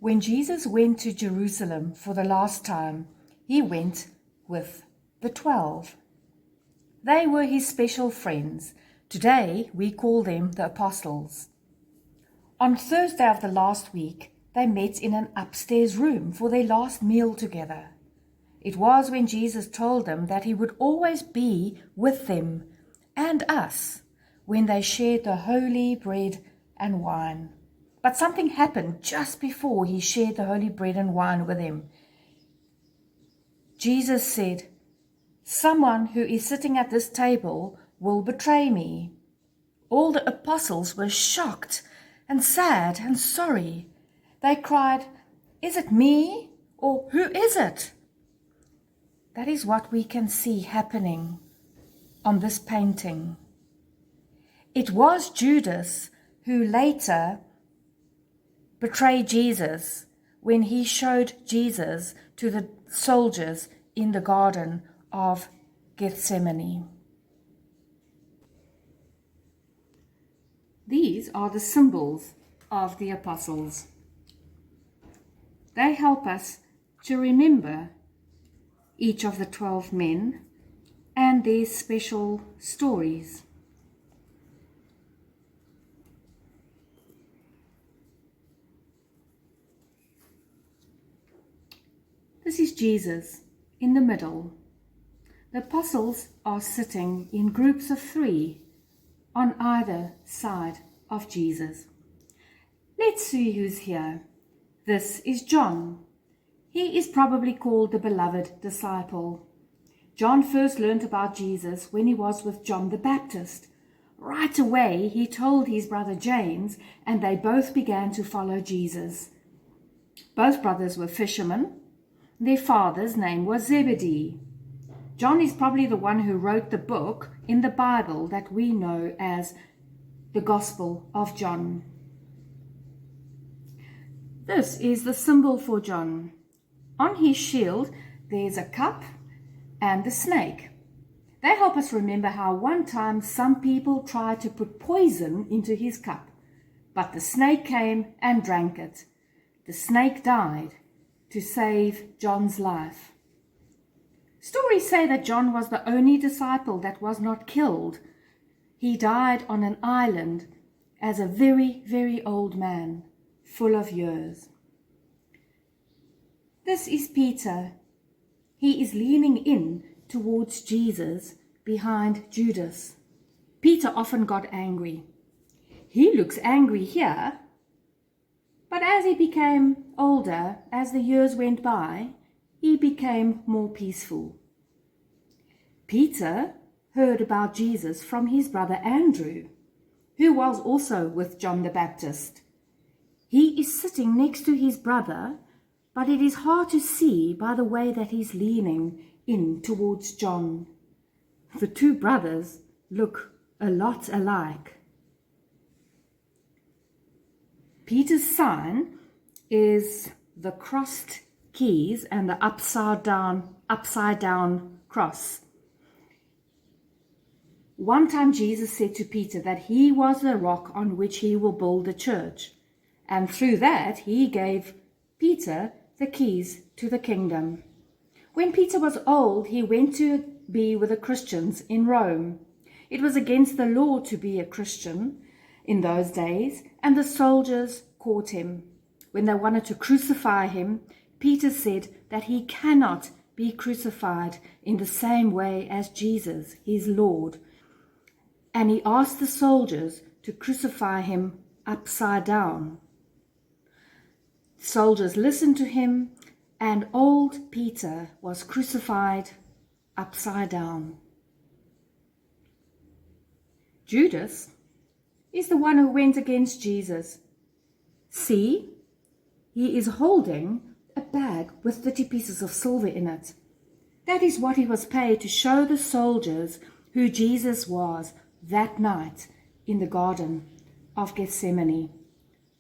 When Jesus went to Jerusalem for the last time, he went with the 12. They were his special friends. Today we call them the apostles. On Thursday of the last week, they met in an upstairs room for their last meal together. It was when Jesus told them that he would always be with them and us when they shared the holy bread and wine. But something happened just before he shared the holy bread and wine with them. Jesus said, "Someone who is sitting at this table will betray me." All the apostles were shocked and sad and sorry. They cried, "Is it me? Or who is it?" That is what we can see happening on this painting. It was Judas who later betrayed Jesus when he showed Jesus to the soldiers in the Garden of Gethsemane. These are the symbols of the apostles. They help us to remember each of the 12 men and their special stories. This is Jesus in the middle. The apostles are sitting in groups of 3 on either side of Jesus. Let's see who's here. This is John. He is probably called the beloved disciple. John first learned about Jesus when he was with John the Baptist. Right away, he told his brother James, and they both began to follow Jesus. Both brothers were fishermen. Their father's name was Zebedee. John is probably the one who wrote the book in the Bible that we know as the Gospel of John. This is the symbol for John. On his shield, there's a cup and a snake. They help us remember how one time some people tried to put poison into his cup, but the snake came and drank it. The snake died to save John's life. Stories say that John was the only disciple that was not killed. He died on an island as a very, very old man, full of years. This is Peter. He is leaning in towards Jesus behind Judas. Peter often got angry. He looks angry here, but as he became older, as the years went by, he became more peaceful. Peter heard about Jesus from his brother Andrew, who was also with John the Baptist. He is sitting next to his brother, but it is hard to see by the way that he's leaning in towards John. The 2 brothers look a lot alike. Peter's sign is the crossed keys and the upside down cross. One time Jesus said to Peter that he was the rock on which he will build the church, and through that he gave Peter the keys to the kingdom. When Peter was old, he went to be with the Christians in Rome. It was against the law to be a Christian in those days, and the soldiers caught him. When they wanted to crucify him, Peter said that he cannot be crucified in the same way as Jesus, his Lord. And he asked the soldiers to crucify him upside down. Soldiers listened to him, and old Peter was crucified upside down. Judas is the one who went against Jesus. See, he is holding a bag with 30 pieces of silver in it. That is what he was paid to show the soldiers who Jesus was that night in the Garden of Gethsemane.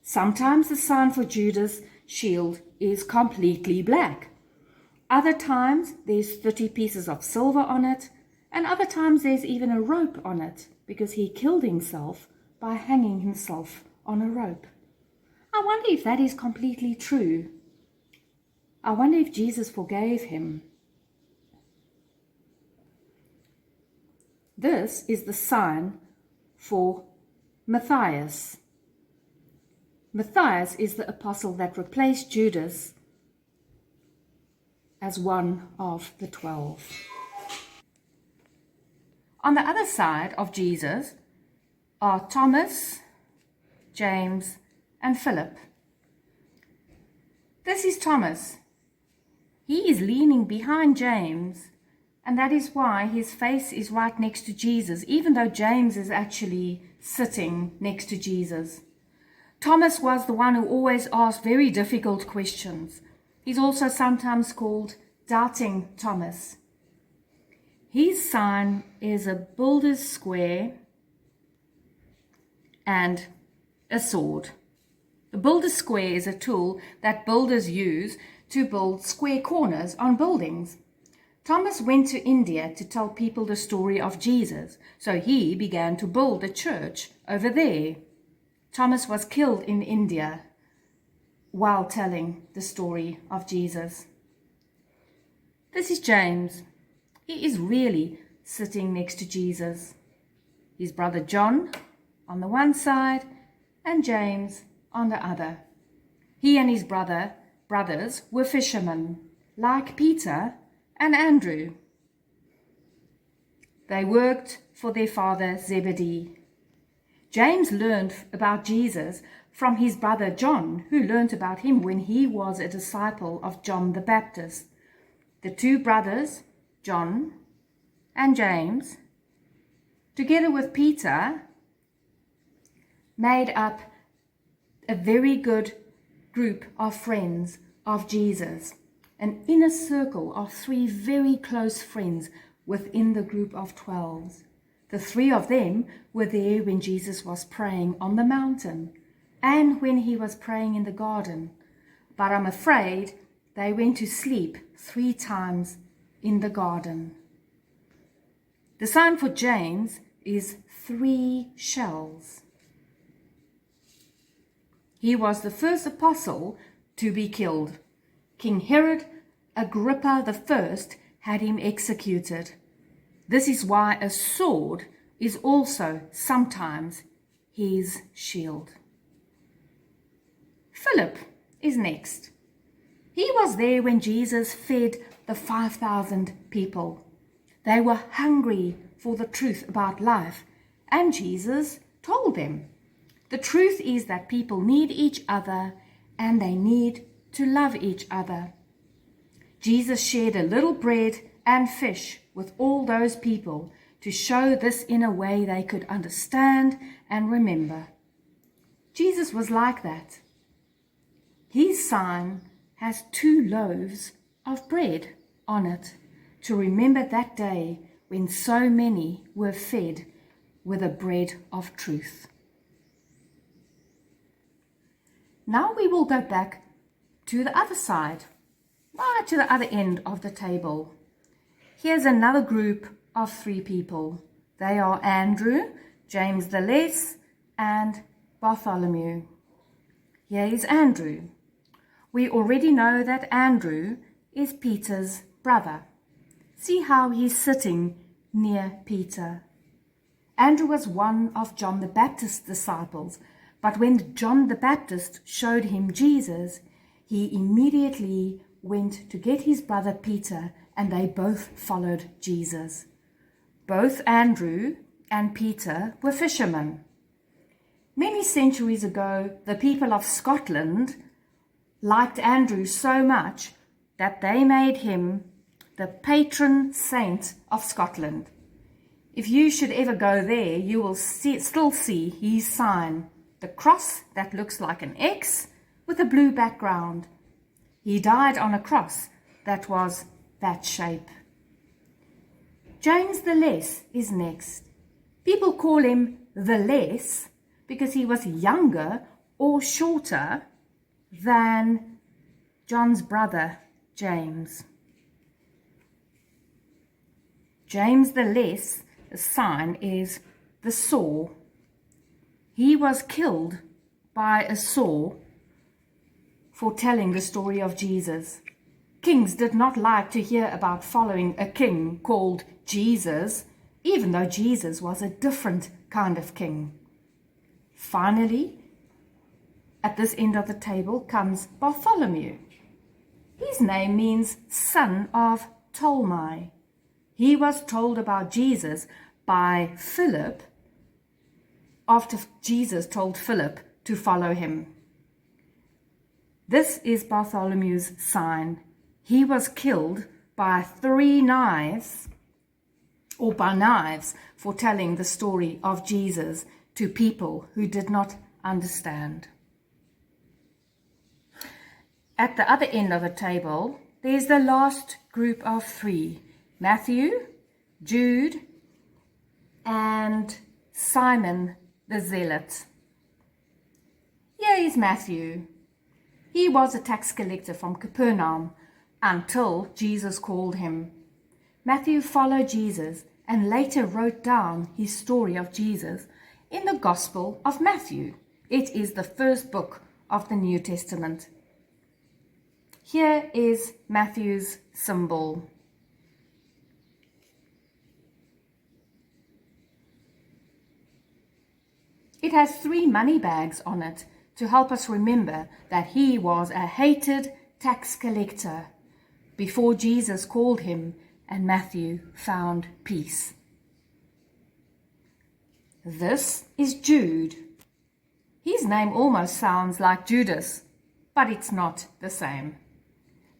Sometimes the sign for Judas' shield is completely black. Other times there's 30 pieces of silver on it, and other times there's even a rope on it because he killed himself by hanging himself on a rope. I I wonder if that is completely true. I wonder if Jesus forgave him. This is the sign for Matthias. Matthias is the apostle that replaced Judas as one of the 12. On the other side of Jesus are Thomas, James, and Philip. This is Thomas. He is leaning behind James, and that is why his face is right next to Jesus, even though James is actually sitting next to Jesus. Thomas was the one who always asked very difficult questions. He's also sometimes called Doubting Thomas. His sign is a builder's square and a sword. The builder's square is a tool that builders use to build square corners on buildings. Thomas went to India to tell people the story of Jesus, so he began to build a church over there. Thomas was killed in India while telling the story of Jesus. This is James. He is really sitting next to Jesus. His brother John on the one side and James on the other. He and his brothers were fishermen, like Peter and Andrew. They worked for their father Zebedee. James learned about Jesus from his brother John, who learned about him when he was a disciple of John the Baptist. The two brothers, John and James, together with Peter, made up a very good group of friends of Jesus, an inner circle of 3 very close friends within the group of 12. The 3 of them were there when Jesus was praying on the mountain and when he was praying in the garden. But I'm afraid they went to sleep 3 times in the garden. The sign for James is 3 shells. He was the first apostle to be killed. King Herod Agrippa I had him executed. This is why a sword is also sometimes his shield. Philip is next. He was there when Jesus fed the 5,000 people. They were hungry for the truth about life, and Jesus told them. The truth is that people need each other and they need to love each other. Jesus shared a little bread and fish with all those people to show this in a way they could understand and remember. Jesus was like that. His sign has 2 loaves of bread on it to remember that day when so many were fed with the bread of truth. Now we will go back to the other side, right to the other end of the table. Here's another group of 3 people. They are Andrew, James the Less, and Bartholomew. Here is Andrew. We already know that Andrew is Peter's brother. See how he's sitting near Peter. Andrew was one of John the Baptist's disciples, but when John the Baptist showed him Jesus, he immediately went to get his brother Peter, and they both followed Jesus. Both Andrew and Peter were fishermen. Many centuries ago, the people of Scotland liked Andrew so much that they made him the patron saint of Scotland. If you should ever go there, you will still see his sign, the cross that looks like an X with a blue background. He died on a cross that was that shape. James the Less is next. People call him the Less because he was younger or shorter than John's brother James. James the Less, the sign is the saw. He was killed by a saw for telling the story of Jesus. Kings did not like to hear about following a king called Jesus, even though Jesus was a different kind of king. Finally, at this end of the table comes Bartholomew. His name means son of Ptolemy. He was told about Jesus by Philip after Jesus told Philip to follow him. This is Bartholomew's sign. He was killed by knives for telling the story of Jesus to people who did not understand. At the other end of the table, there's the last group of three: Matthew, Jude, and Simon the Zealot. Here is Matthew. He was a tax collector from Capernaum until Jesus called him. Matthew followed Jesus and later wrote down his story of Jesus in the Gospel of Matthew. It is the first book of the New Testament. Here is Matthew's symbol. It has 3 money bags on it to help us remember that he was a hated tax collector before Jesus called him and Matthew found peace. This is Jude. His name almost sounds like Judas, but it's not the same.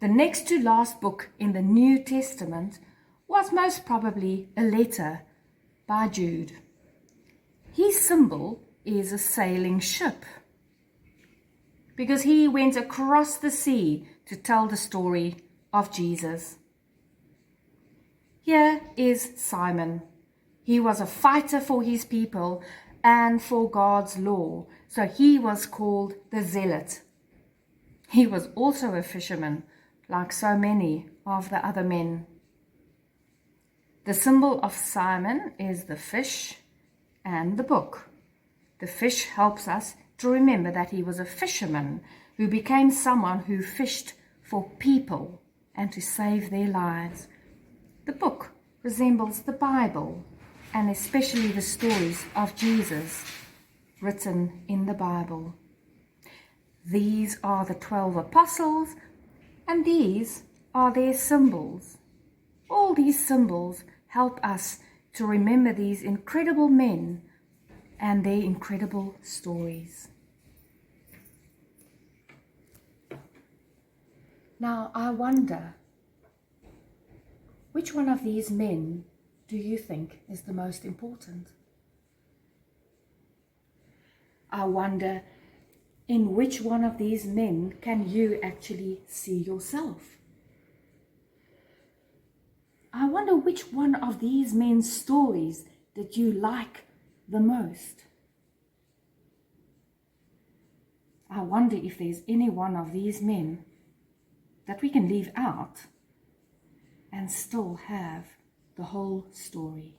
The next to last book in the New Testament was most probably a letter by Jude. His symbol is a sailing ship because he went across the sea to tell the story of Jesus. Here is Simon. He was a fighter for his people and for God's law, so he was called the Zealot. He was also a fisherman, like so many of the other men. The symbol of Simon is the fish and the book. The fish helps us to remember that he was a fisherman who became someone who fished for people and to save their lives. The book resembles the Bible, and especially the stories of Jesus written in the Bible. These are the 12 apostles, and these are their symbols. All these symbols help us to remember these incredible men and their incredible stories. Now, I wonder, which one of these men do you think is the most important? I wonder, in which one of these men can you actually see yourself? I wonder which one of these men's stories did you like the most? I wonder if there's any one of these men that we can leave out and still have the whole story.